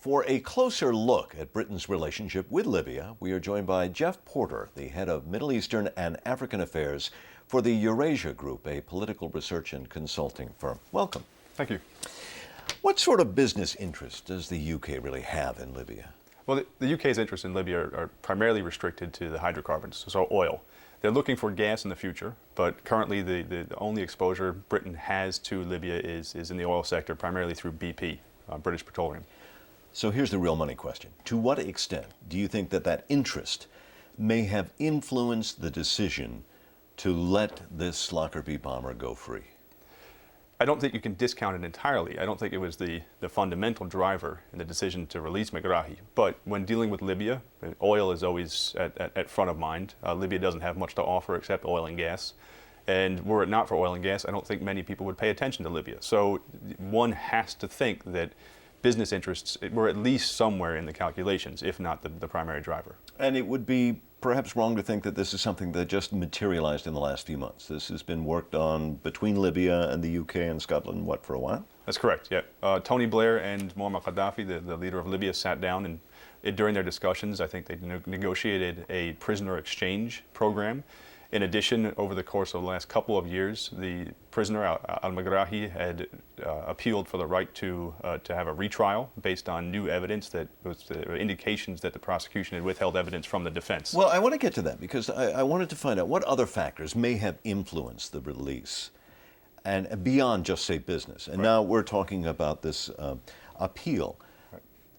For a closer look at Britain's relationship with Libya, we are joined by Geoff Porter, the head of Middle Eastern and African Affairs for the Eurasia Group, a political research and consulting firm. Welcome. Thank you. What sort of business interest does the UK really have in Libya? Well, the UK's interests in Libya are primarily restricted to the hydrocarbons, so oil. They're looking for gas in the future, but currently the only exposure Britain has to Libya is in the oil sector, primarily through BP, British Petroleum. So here's the real money question. To what extent do you think that interest may have influenced the decision to let this Lockerbie bomber go free? I don't think you can discount it entirely. I don't think it was the fundamental driver in the decision to release Megrahi. But when dealing with Libya, oil is always at front of mind. Libya doesn't have much to offer except oil and gas. And were it not for oil and gas, I don't think many people would pay attention to Libya. So one has to think that business interests were at least somewhere in the calculations, if not the primary driver. And it would be perhaps wrong to think that this is something that just materialized in the last few months. This has been worked on between Libya and the UK and Scotland, for a while? That's correct, yeah. Tony Blair and Muammar Gaddafi, the leader of Libya, sat down and during their discussions, I think they negotiated a prisoner exchange program. In addition, over the course of the last couple of years, the prisoner, al-Megrahi, had appealed for the right to have a retrial based on new evidence that was indications that the prosecution had withheld evidence from the defense. Well, I want to get to that because I wanted to find out what other factors may have influenced the release and beyond just, say, business. And now we're talking about this appeal.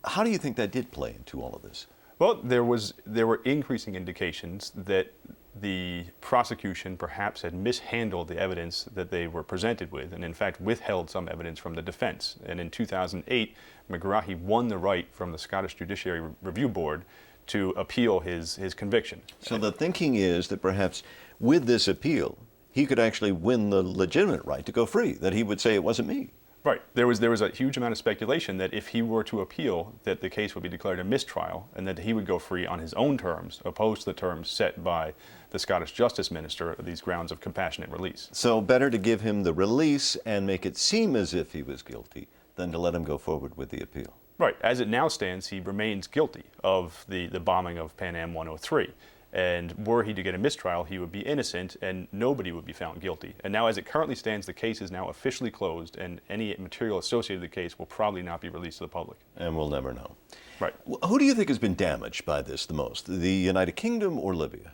How do you think that did play into all of this? Well, there were increasing indications that the prosecution perhaps had mishandled the evidence that they were presented with and in fact withheld some evidence from the defense. And in 2008, Megrahi won the right from the Scottish Judiciary Review Board to appeal his conviction. So the thinking is that perhaps with this appeal, he could actually win the legitimate right to go free, that he would say it wasn't me. Right. There was a huge amount of speculation that if he were to appeal, that the case would be declared a mistrial and that he would go free on his own terms, opposed to the terms set by the Scottish Justice Minister, these grounds of compassionate release. So better to give him the release and make it seem as if he was guilty than to let him go forward with the appeal. Right. As it now stands, he remains guilty of the bombing of Pan Am 103. And were he to get a mistrial, he would be innocent and nobody would be found guilty. And now as it currently stands, the case is now officially closed and any material associated with the case will probably not be released to the public. And we'll never know. Right. Who do you think has been damaged by this the most, the United Kingdom or Libya?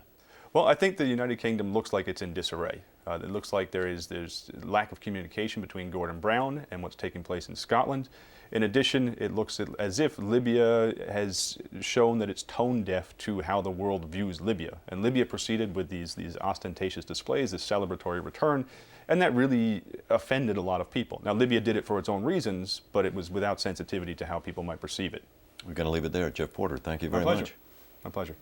Well, I think the United Kingdom looks like it's in disarray. It looks like there's lack of communication between Gordon Brown and what's taking place in Scotland. In addition, it looks as if Libya has shown that it's tone deaf to how the world views Libya. And Libya proceeded with these ostentatious displays, this celebratory return, and that really offended a lot of people. Now, Libya did it for its own reasons, but it was without sensitivity to how people might perceive it. We're going to leave it there. Geoff Porter, thank you very much. My pleasure.